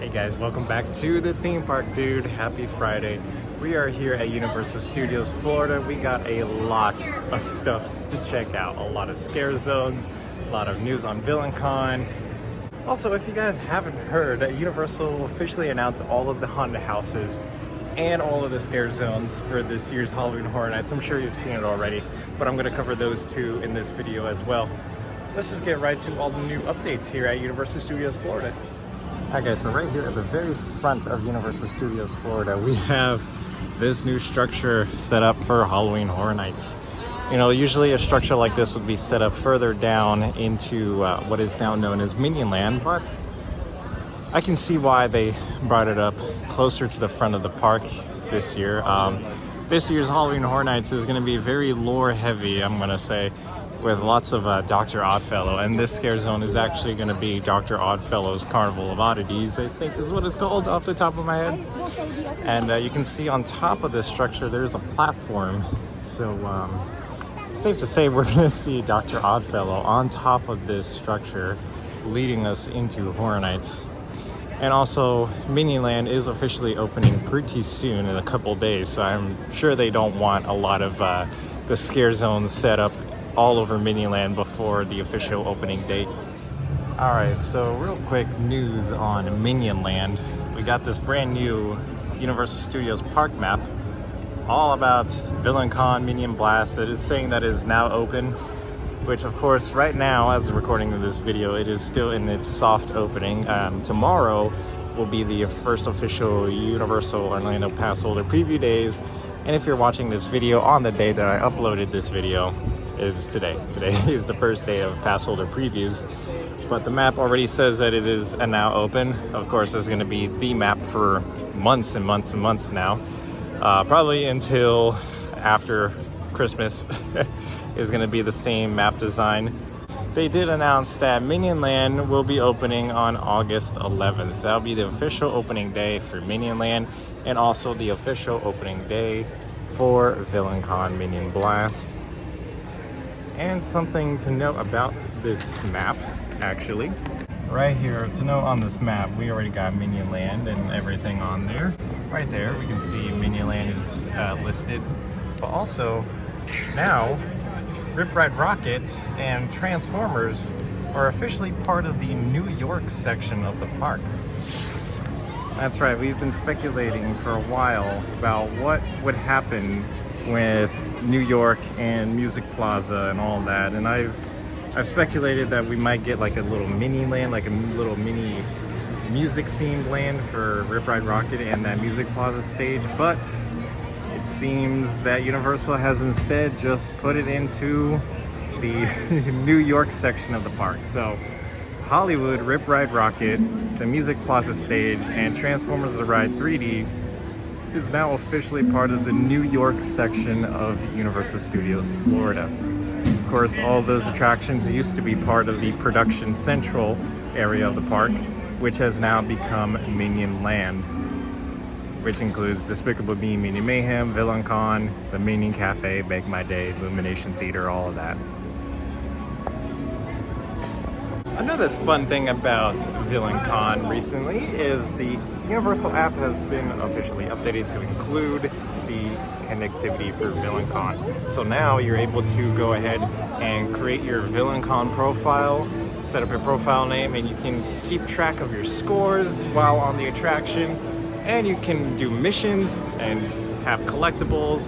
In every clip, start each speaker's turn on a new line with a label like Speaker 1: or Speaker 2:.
Speaker 1: Hey guys, welcome back to the theme park, dude. Happy Friday. We are here at Universal Studios Florida. We got a lot of stuff to check out. A lot of scare zones, a lot of news on VillainCon. Also, if you guys haven't heard, Universal officially announced all of the haunted houses and all of the scare zones for this year's Halloween Horror Nights. I'm sure you've seen it already, but I'm going to cover those two in this video as well. Let's just get right to all the new updates here at Universal Studios Florida. Hi guys, so right here at the very front of Universal Studios Florida, we have this new structure set up for Halloween Horror Nights. You know, usually a structure like this would be set up further down into what is now known as Minion Land, but I can see why they brought it up closer to the front of the park this year. This year's Halloween Horror Nights is going to be very lore heavy, I'm going to say, with lots of Dr. Oddfellow, and this scare zone is actually going to be Dr. Oddfellow's Carnival of Oddities, I think is what it's called off the top of my head. And you can see on top of this structure there's a platform, so safe to say we're going to see Dr. Oddfellow on top of this structure leading us into Horror Nights. And also, Minion Land is officially opening pretty soon in a couple days, so I'm sure they don't want a lot of the scare zones set up all over Minion Land before the official opening date. Alright, so real quick news on Minion Land. We got this brand new Universal Studios park map all about VillainCon Minion Blast. It is saying that it is now open, which of course right now, as the recording of this video, it is still in its soft opening. Tomorrow will be the first official Universal Orlando Pass Holder preview days, and if you're watching this video on the day that I uploaded this video, is today. Today is the first day of pass holder previews, but the map already says that it is now open. Of course, it's going to be the map for months and months and months now, probably until after Christmas is going to be the same map design. They did announce that Minion Land will be opening on August 11th. That'll be the official opening day for Minion Land, and also the official opening day for VillainCon Minion Blast. And something to note about this map, actually. Right here, to note on this map, we already got Minion Land and everything on there. Right there, we can see Minion Land is listed. But also, now, Rip Ride Rocket and Transformers are officially part of the New York section of the park. That's right, we've been speculating for a while about what would happen with New York and Music Plaza and all that, and I've speculated that we might get like a little mini land, like a little mini music themed land for Rip Ride Rocket and that Music Plaza stage, but it seems that Universal has instead just put it into the New York section of the park. So Hollywood, Rip Ride Rocket, the Music Plaza stage, and Transformers The Ride 3D is now officially part of the New York section of Universal Studios Florida. Of course, all those attractions used to be part of the Production Central area of the park, which has now become Minion Land, which includes Despicable Me, Minion Mayhem, VillainCon, the Minion Cafe, Make My Day, Illumination Theater, all of that. Another fun thing about VillainCon recently is the Universal app has been officially updated to include the connectivity for VillainCon. So now you're able to go ahead and create your VillainCon profile, set up your profile name, and you can keep track of your scores while on the attraction, and you can do missions and have collectibles.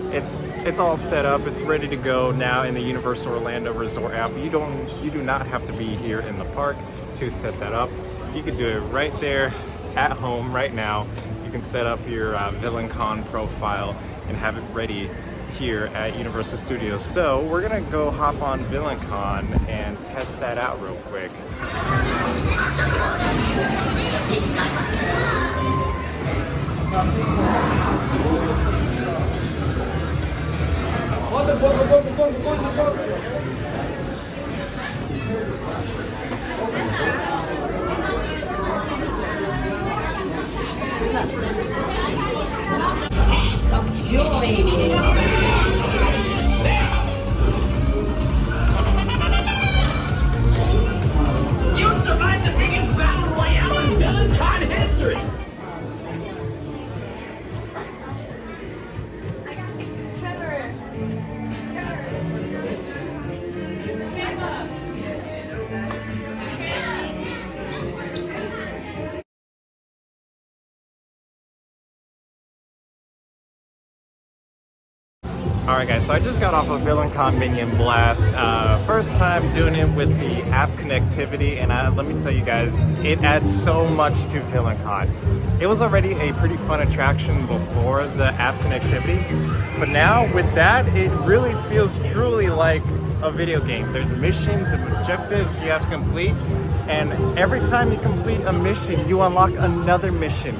Speaker 1: It's all set up. It's ready to go now in the Universal Orlando Resort app. You do not have to be here in the park to set that up. You can do it right there at home right now. You can set up your VillainCon profile and have it ready here at Universal Studios. So we're gonna go hop on VillainCon and test that out real quick.
Speaker 2: You survived the biggest battle royale in VillainCon history!
Speaker 1: Alright guys, so I just got off of VillainCon Minion Blast. First time doing it with the app connectivity, and let me tell you guys, it adds so much to VillainCon. It was already a pretty fun attraction before the app connectivity, but now with that, it really feels truly like a video game. There's missions and objectives you have to complete, and every time you complete a mission, you unlock another mission.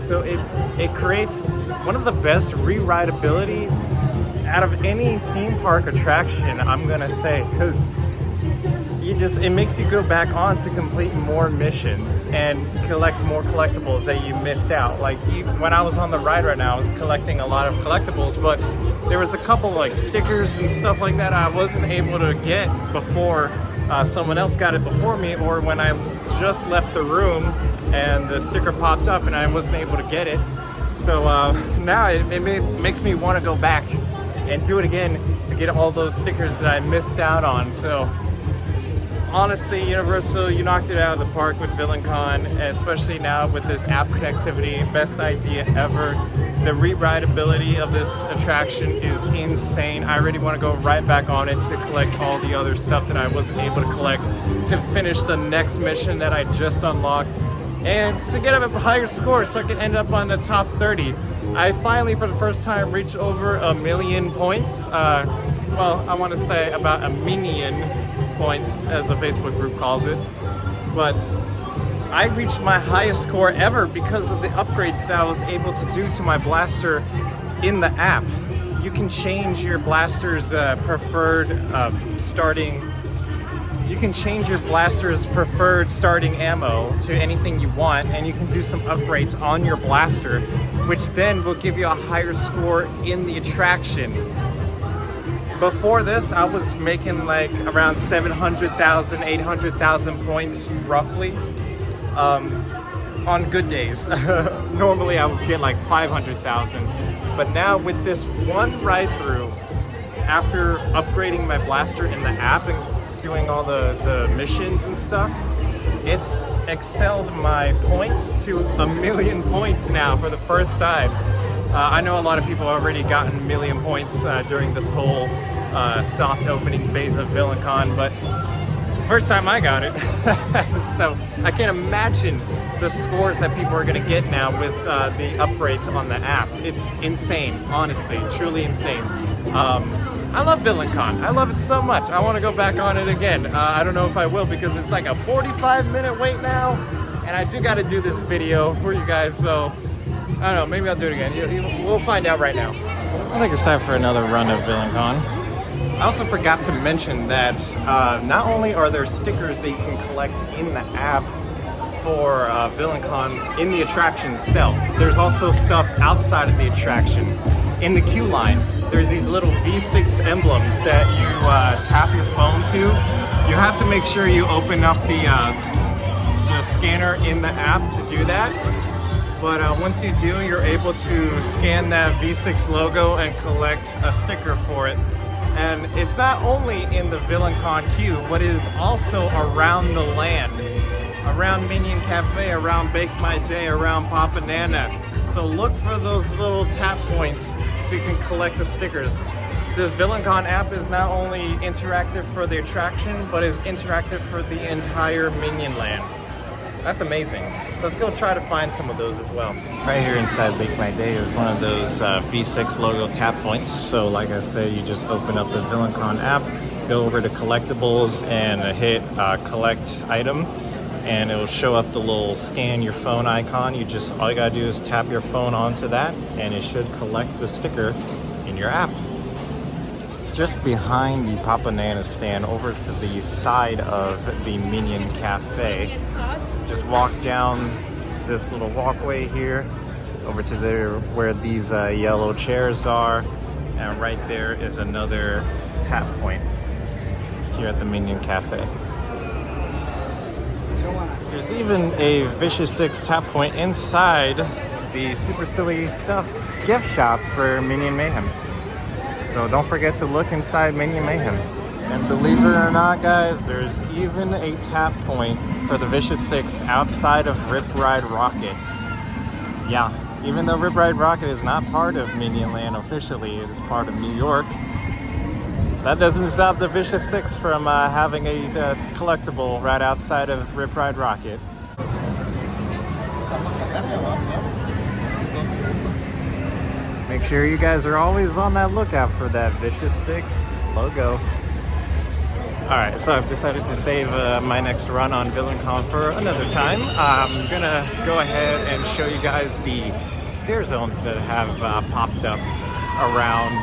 Speaker 1: So it creates one of the best re-rideability out of any theme park attraction, I'm gonna say, because it makes you go back on to complete more missions and collect more collectibles that you missed out. Like when I was on the ride right now, I was collecting a lot of collectibles, but there was a couple like stickers and stuff like that I wasn't able to get before someone else got it before me, or when I just left the room and the sticker popped up and I wasn't able to get it. So now it makes me want to go back and do it again to get all those stickers that I missed out on. So honestly, Universal, you knocked it out of the park with VillainCon, especially now with this app connectivity. Best idea ever. The re-rideability of this attraction is insane. I already want to go right back on it to collect all the other stuff that I wasn't able to collect, to finish the next mission that I just unlocked, and to get a higher score so I can end up on the top 30. I finally, for the first time, reached over 1 million points. Well, I want to say about 1 million points, as the Facebook group calls it. But I reached my highest score ever because of the upgrades that I was able to do to my blaster in the app. You can change your blaster's preferred starting ammo to anything you want, and you can do some upgrades on your blaster, which then will give you a higher score in the attraction. Before this, I was making like around 700,000, 800,000 points roughly on good days. Normally I would get like 500,000, but now with this one ride through, after upgrading my blaster in the app and doing all the missions and stuff, it's excelled my points to 1 million points now for the first time. I know a lot of people already gotten 1 million points during this whole soft opening phase of VillainCon, but first time I got it. So I can't imagine the scores that people are gonna get now with the upgrades on the app. It's insane, honestly, truly insane. I love VillainCon. I love it so much. I want to go back on it again. I don't know if I will, because it's like a 45-minute wait now, and I do got to do this video for you guys, so I don't know, maybe I'll do it again. We'll find out right now. I think it's time for another run of VillainCon. I also forgot to mention that not only are there stickers that you can collect in the app for VillainCon in the attraction itself, there's also stuff outside of the attraction. In the queue line, there's these little V6 emblems that you tap your phone to. You have to make sure you open up the scanner in the app to do that. But once you do, you're able to scan that V6 logo and collect a sticker for it. And it's not only in the VillainCon queue, but it is also around the land. Around Minion Cafe, around Bake My Day, around Papa Nana. So look for those little tap points so you can collect the stickers. The VillainCon app is not only interactive for the attraction, but is interactive for the entire Minion Land. That's amazing. Let's go try to find some of those as well. Right here inside Bake My Day is one of those V6 logo tap points. So like I said, you just open up the VillainCon app, go over to collectibles and hit collect item, and it will show up the little scan your phone icon. All you gotta do is tap your phone onto that, and it should collect the sticker in your app. Just behind the Papa Nana stand, over to the side of the Minion Cafe, just walk down this little walkway here, over to there where these yellow chairs are, and right there is another tap point here at the Minion Cafe. There's even a Vicious 6 tap point inside the Super Silly Stuff gift shop for Minion Mayhem. So don't forget to look inside Minion Mayhem. And believe it or not, guys, there's even a tap point for the Vicious 6 outside of Rip Ride Rocket. Yeah, even though Rip Ride Rockit is not part of Minion Land officially, it is part of New York. That doesn't stop the Vicious Six from having a collectible right outside of Rip Ride Rockit. Make sure you guys are always on that lookout for that Vicious Six logo. Alright, so I've decided to save my next run on VillainCon for another time. I'm gonna go ahead and show you guys the scare zones that have popped up around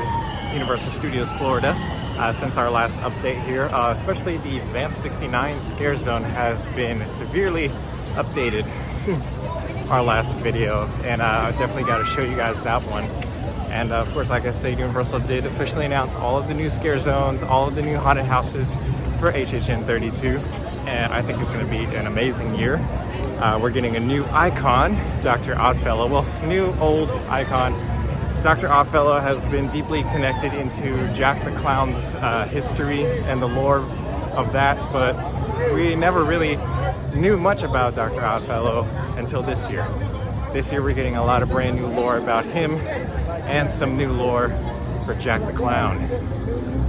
Speaker 1: Universal Studios Florida since our last update here. Especially the Vamp 69 scare zone has been severely updated since our last video, and I definitely got to show you guys that one. And of course, like I said, Universal did officially announce all of the new scare zones, all of the new haunted houses for HHN 32, and I think it's going to be an amazing year. We're getting a new icon, Dr. Oddfellow. Well, new old icon. Dr. Oddfellow has been deeply connected into Jack the Clown's history and the lore of that, but we never really knew much about Dr. Oddfellow until this year. This year we're getting a lot of brand new lore about him and some new lore for Jack the Clown.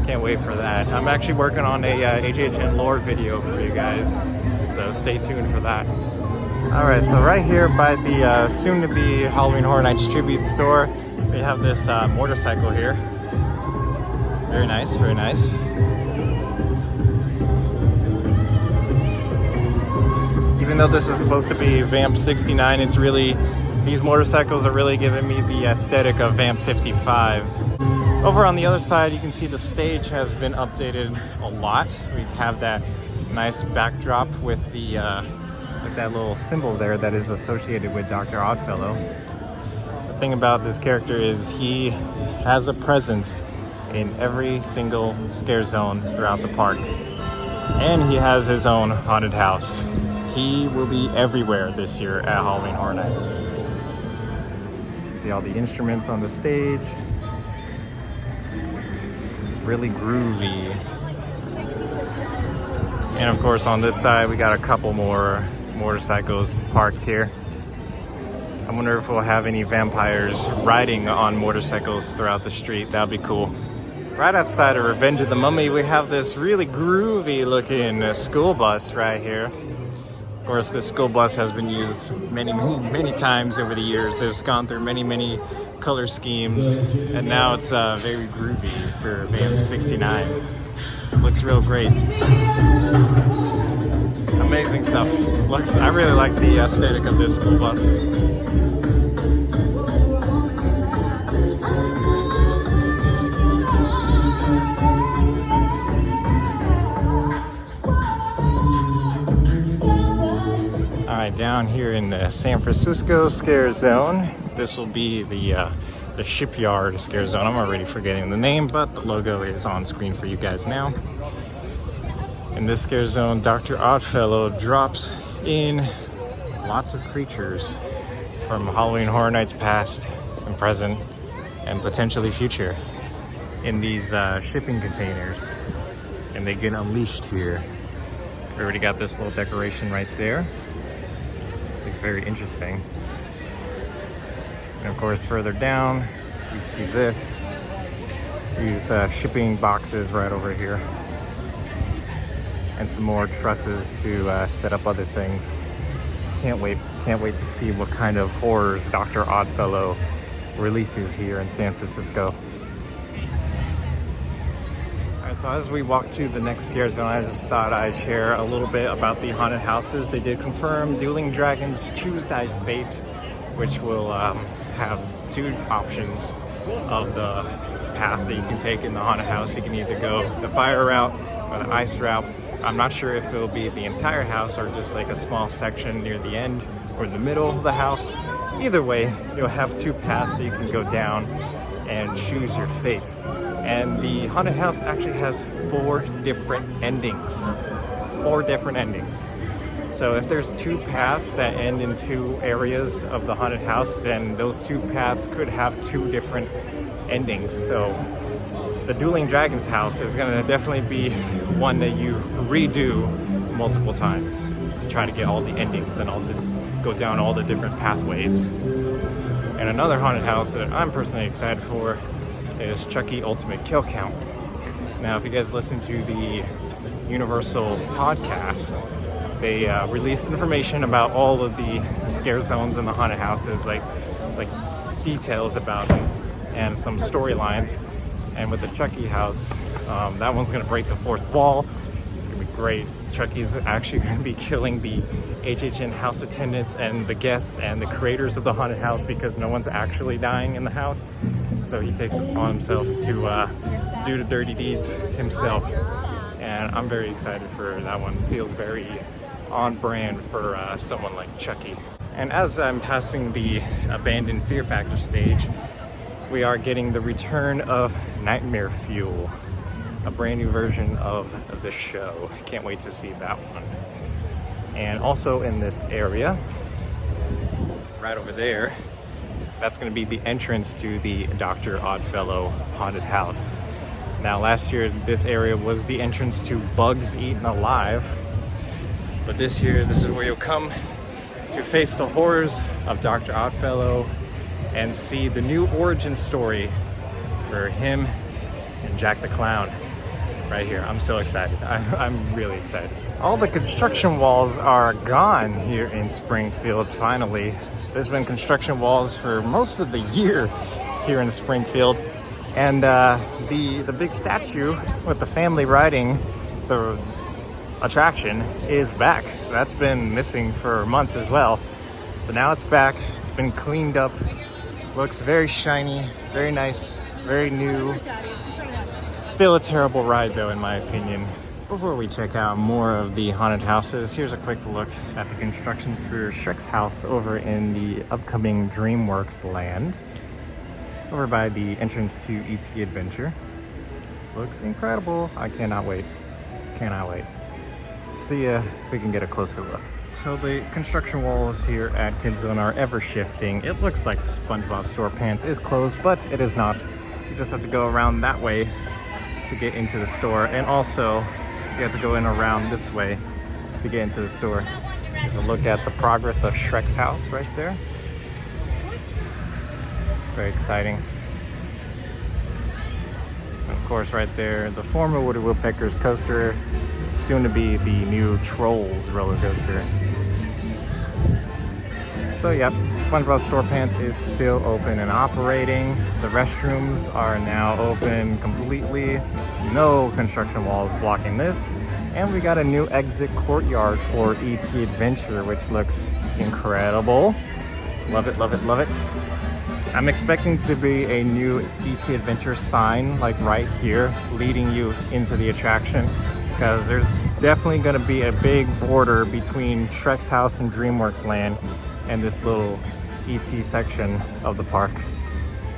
Speaker 1: Can't wait for that. I'm actually working on a HHN lore video for you guys, so stay tuned for that. Alright, so right here by the soon-to-be Halloween Horror Nights tribute store, we have this motorcycle here. Very nice, very nice. Even though this is supposed to be Vamp 69, it's really, these motorcycles are really giving me the aesthetic of Vamp 55. Over on the other side, you can see the stage has been updated a lot. We have that nice backdrop with the with that little symbol there that is associated with Dr. Oddfellow. The thing about this character is he has a presence in every single scare zone throughout the park. And he has his own haunted house. He will be everywhere this year at Halloween Horror Nights. See all the instruments on the stage. Really groovy. And of course on this side we got a couple more motorcycles parked here. I wonder if we'll have any vampires riding on motorcycles throughout the street. That'd be cool. Right outside of Revenge of the Mummy, we have this really groovy looking school bus right here. Of course, this school bus has been used many times over the years. It's gone through many color schemes, and now it's very groovy for Vamp 69. It looks real great. Amazing stuff. I really like the aesthetic of this school bus. Alright, down here in the San Francisco scare zone, this will be the shipyard scare zone. I'm already forgetting the name, but the logo is on screen for you guys now. In this scare zone, Dr. Oddfellow drops in lots of creatures from Halloween Horror Nights past and present and potentially future in these shipping containers, and they get unleashed here. We already got this little decoration right there. It's very interesting. And of course further down you see this, these shipping boxes right over here, and some more trusses to set up other things. Can't wait to see what kind of horrors Dr. Oddfellow releases here in San Francisco. Alright, so as we walk to the next scare zone, I just thought I'd share a little bit about the haunted houses. They did confirm Dueling Dragons Choose Thy Fate, which will have two options of the path that you can take in the haunted house. You can either go the fire route or the ice route. I'm not sure if it'll be the entire house or just like a small section near the end or in the middle of the house. Either way, you'll have two paths that you can go down and choose your fate. And the haunted house actually has 4 different endings. 4 different endings. So if there's 2 paths that end in 2 areas of the haunted house, then those 2 paths could have 2 different endings. So the Dueling Dragons house is going to definitely be one that you redo multiple times to try to get all the endings and go down all the different pathways. And another haunted house that I'm personally excited for is Chucky Ultimate Kill Count. Now, if you guys listen to the Universal podcast, they released information about all of the scare zones in the haunted houses, like details about them and some storylines. And with the Chucky house, that one's gonna break the fourth wall. It's gonna be great. Chucky's actually gonna be killing the HHN house attendants and the guests and the creators of the haunted house because no one's actually dying in the house. So he takes it upon himself to do the dirty deeds himself. And I'm very excited for that one. Feels very on brand for someone like Chucky. And as I'm passing the abandoned Fear Factor stage, we are getting the return of Nightmare Fuel, a brand new version of the show. Can't wait to see that one. And also in this area, right over there, that's gonna be the entrance to the Dr. Oddfellow haunted house. Now last year, this area was the entrance to Bugs Eaten Alive. But this year, this is where you'll come to face the horrors of Dr. Oddfellow and see the new origin story for him and Jack the Clown right here. I'm so excited. I'm really excited. All the construction walls are gone here in Springfield, finally. There's been construction walls for most of the year here in Springfield. And the big statue with the family riding the attraction is back. That's been missing for months as well. But now it's back. It's been cleaned up. Looks very shiny, very nice, very new. Still a terrible ride though, in my opinion. Before we check out more of the haunted houses, here's a quick look at the construction for Shrek's house over in the upcoming DreamWorks land. Over by the entrance to E.T. Adventure. Looks incredible. I cannot wait. Cannot wait. See if we can get a closer look. So the construction walls here at KidZone are ever shifting. It looks like SpongeBob SquarePants is closed, but it is not. You just have to go around that way to get into the store. And also, you have to go in around this way to get into the store. Here's a look at the progress of Shrek's house right there. Very exciting. And of course, right there, the former Woody Woodpecker's coaster, soon to be the new Trolls roller coaster. So yep, SpongeBob SquarePants is still open and operating. The restrooms are now open completely. No construction walls blocking this. And we got a new exit courtyard for E.T. Adventure, which looks incredible. Love it, love it, love it. I'm expecting to be a new E.T. Adventure sign, like right here, leading you into the attraction. Because there's definitely going to be a big border between Shrek's house and DreamWorks land and this little E.T. section of the park.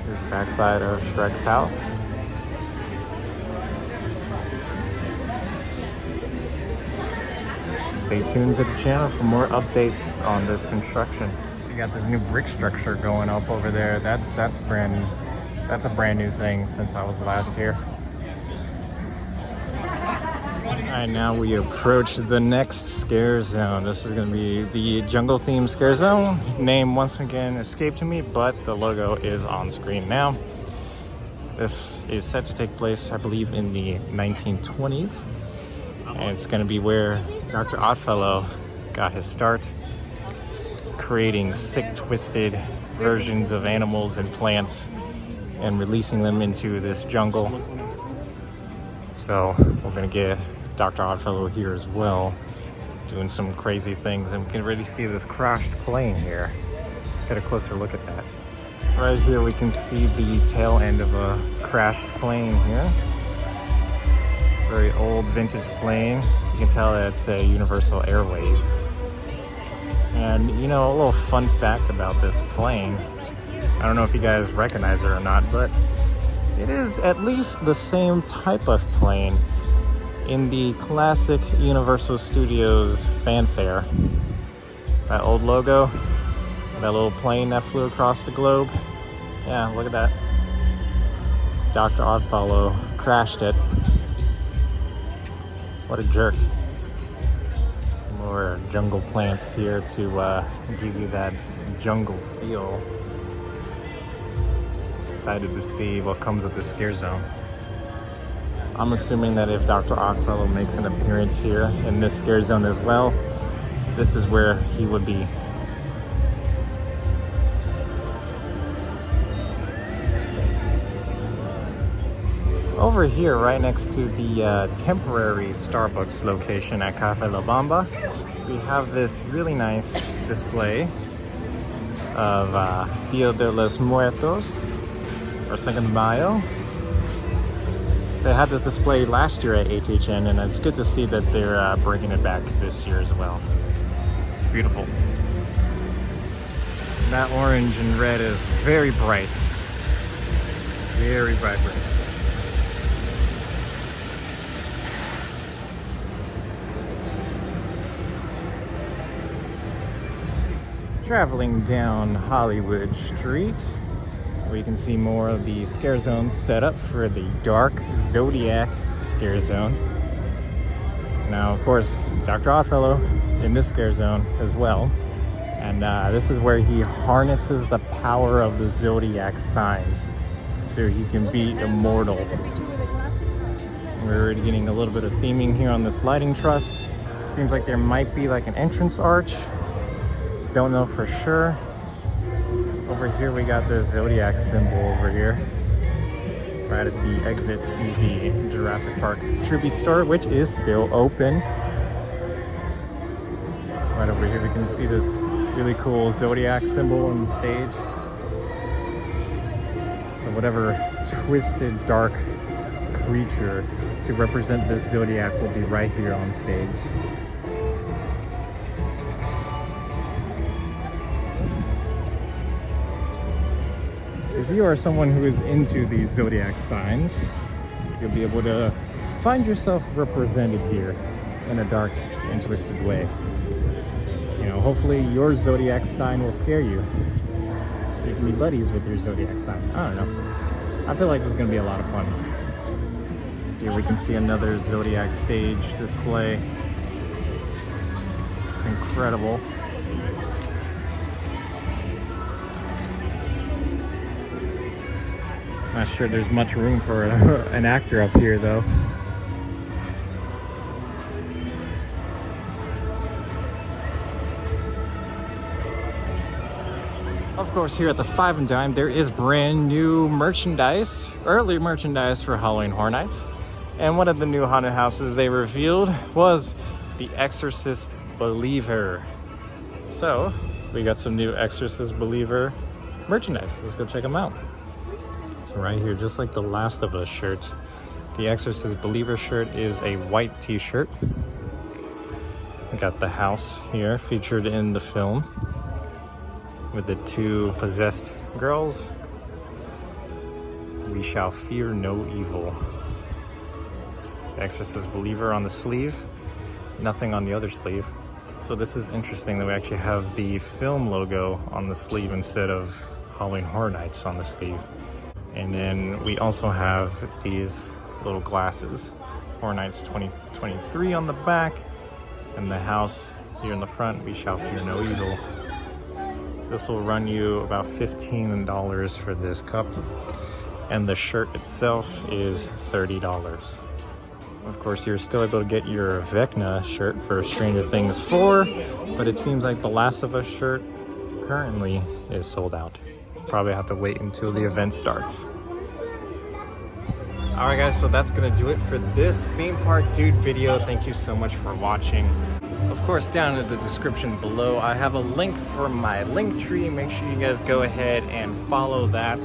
Speaker 1: Here's the backside of Shrek's house. Stay tuned to the channel for more updates on this construction. We got this new brick structure going up over there. That's brand new. That's a brand new thing since I was last here. Alright, now we approach the next scare zone. This is going to be the jungle themed scare zone. Name once again escaped me, but the logo is on screen now. This is set to take place, I believe, in the 1920s. And it's going to be where Dr. Oddfellow got his start, creating sick, twisted versions of animals and plants and releasing them into this jungle. So we're going to get Dr. Oddfellow here as well, doing some crazy things. And we can really see this crashed plane here. Let's get a closer look at that. Right here we can see the tail end of a crashed plane here. Very old vintage plane. You can tell that it's a Universal Airways. And you know, a little fun fact about this plane, I don't know if you guys recognize it or not, but it is at least the same type of plane in the classic Universal Studios fanfare. That old logo, that little plane that flew across the globe. Yeah, look at that. Dr. Oddfellow crashed it. What a jerk. Some or jungle plants here to give you that jungle feel. Excited to see what comes of the scare zone. I'm assuming that if Dr. Oddfellow makes an appearance here in this scare zone as well, this is where he would be. Over here, right next to the temporary Starbucks location at Cafe La Bamba, we have this really nice display of Dia de los Muertos, or 2nd de Mayo. They had this display last year at HHN, and it's good to see that they're bringing it back this year as well. It's beautiful. That orange and red is very bright. Very vibrant. Traveling down Hollywood Street, we can see more of the scare zones set up for the Dark Zodiac scare zone. Now, of course, Dr. Oddfellow in this scare zone as well. And this is where he harnesses the power of the Zodiac signs so he can be immortal. We're already getting a little bit of theming here on this lighting truss. Seems like there might be like an entrance arch. Don't know for sure. Over here we got the Zodiac symbol over here, right at the exit to the Jurassic Park tribute store, which is still open. Right over here we can see this really cool Zodiac symbol on the stage. So whatever twisted dark creature to represent this Zodiac will be right here on stage. If you are someone who is into these Zodiac signs, you'll be able to find yourself represented here in a dark and twisted way. You know, hopefully your Zodiac sign will scare you. You can be buddies with your Zodiac sign. I don't know. I feel like this is going to be a lot of fun. Here we can see another Zodiac stage display. It's incredible. Not sure there's much room for an actor up here though. Of course, here at the Five and Dime, there is brand new merchandise, early merchandise for Halloween Horror Nights. And one of the new haunted houses they revealed was the Exorcist Believer. So we got some new Exorcist Believer merchandise. Let's go check them out. So right here, just like the Last of Us shirt, the Exorcist Believer shirt is a white t-shirt. We got the house here featured in the film with the two possessed girls. We shall fear no evil. The Exorcist Believer on the sleeve, nothing on the other sleeve. So this is interesting that we actually have the film logo on the sleeve instead of Halloween Horror Nights on the sleeve. And then we also have these little glasses, Horror Nights 2023 on the back, and the house here in the front, we shall fear no evil. This will run you about $15 for this cup, and the shirt itself is $30. Of course, you're still able to get your Vecna shirt for Stranger Things 4, but it seems like the Last of Us shirt currently is sold out. Probably have to wait until the event starts. Alright guys, so that's gonna do it for this Theme Park Dude video. Thank you so much for watching. Of course, down in the description below, I have a link for my link tree. Make sure you guys go ahead and follow that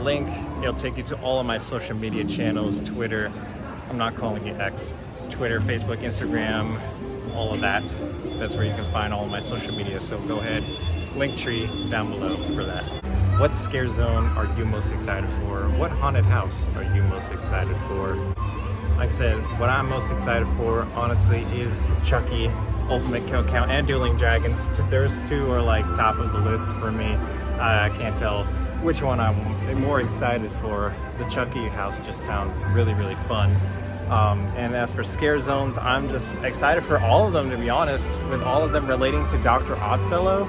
Speaker 1: link. It'll take you to all of my social media channels, Twitter, I'm not calling it X, Twitter, Facebook, Instagram, all of that. That's where you can find all of my social media, so go ahead, link tree down below for that. What scare zone are you most excited for? What haunted house are you most excited for? Like I said, what I'm most excited for, honestly, is Chucky, Ultimate Kill Count, and Dueling Dragons. Those two are like top of the list for me. I can't tell which one I'm more excited for. The Chucky house just sounds really, really fun. And as for scare zones, I'm just excited for all of them, to be honest, with all of them relating to Dr. Oddfellow.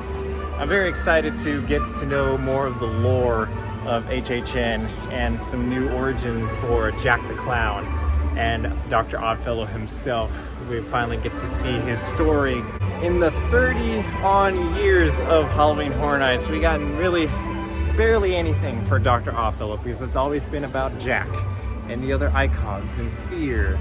Speaker 1: I'm very excited to get to know more of the lore of HHN and some new origin for Jack the Clown and Dr. Oddfellow himself. We finally get to see his story. In the 30-on years of Halloween Horror Nights, we got really barely anything for Dr. Oddfellow because it's always been about Jack and the other icons and fear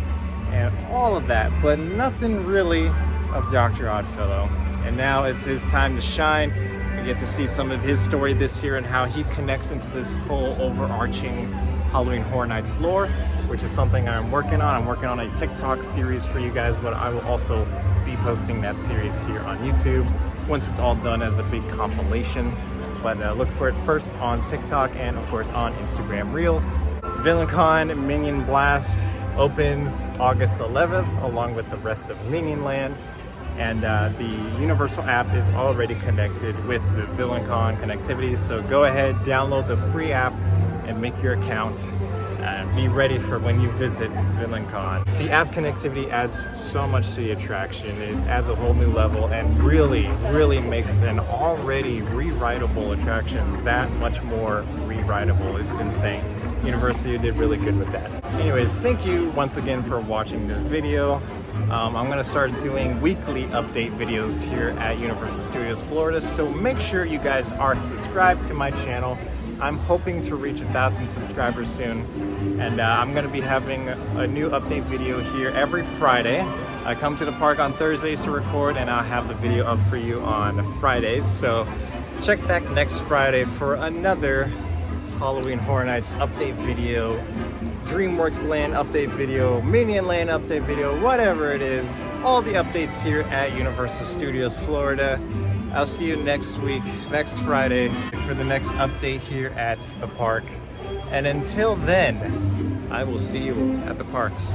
Speaker 1: and all of that, but nothing really of Dr. Oddfellow. And now it's his time to shine. We get to see some of his story this year and how he connects into this whole overarching Halloween Horror Nights lore, which is something I'm working on. I'm working on a TikTok series for you guys, but I will also be posting that series here on YouTube once it's all done as a big compilation. But look for it first on TikTok and of course on Instagram Reels. VillainCon Minion Blast opens August 11th along with the rest of Minion Land. And the Universal app is already connected with the VillainCon connectivity. So go ahead, download the free app and make your account. Be ready for when you visit VillainCon. The app connectivity adds so much to the attraction. It adds a whole new level and really makes an already rewritable attraction that much more rewritable. It's insane. Universal, you did really good with that. Anyways, thank you once again for watching this video. I'm going to start doing weekly update videos here at Universal Studios Florida, so make sure you guys are subscribed to my channel. I'm hoping to reach 1,000 subscribers soon, and I'm going to be having a new update video here every Friday. I come to the park on Thursdays to record, and I'll have the video up for you on Fridays, so check back next Friday for another Halloween Horror Nights update video, DreamWorks Land update video, Minion Land update video, whatever it is, all the updates here at Universal Studios Florida. I'll see you next week, next Friday, for the next update here at the park. And until then, I will see you at the parks.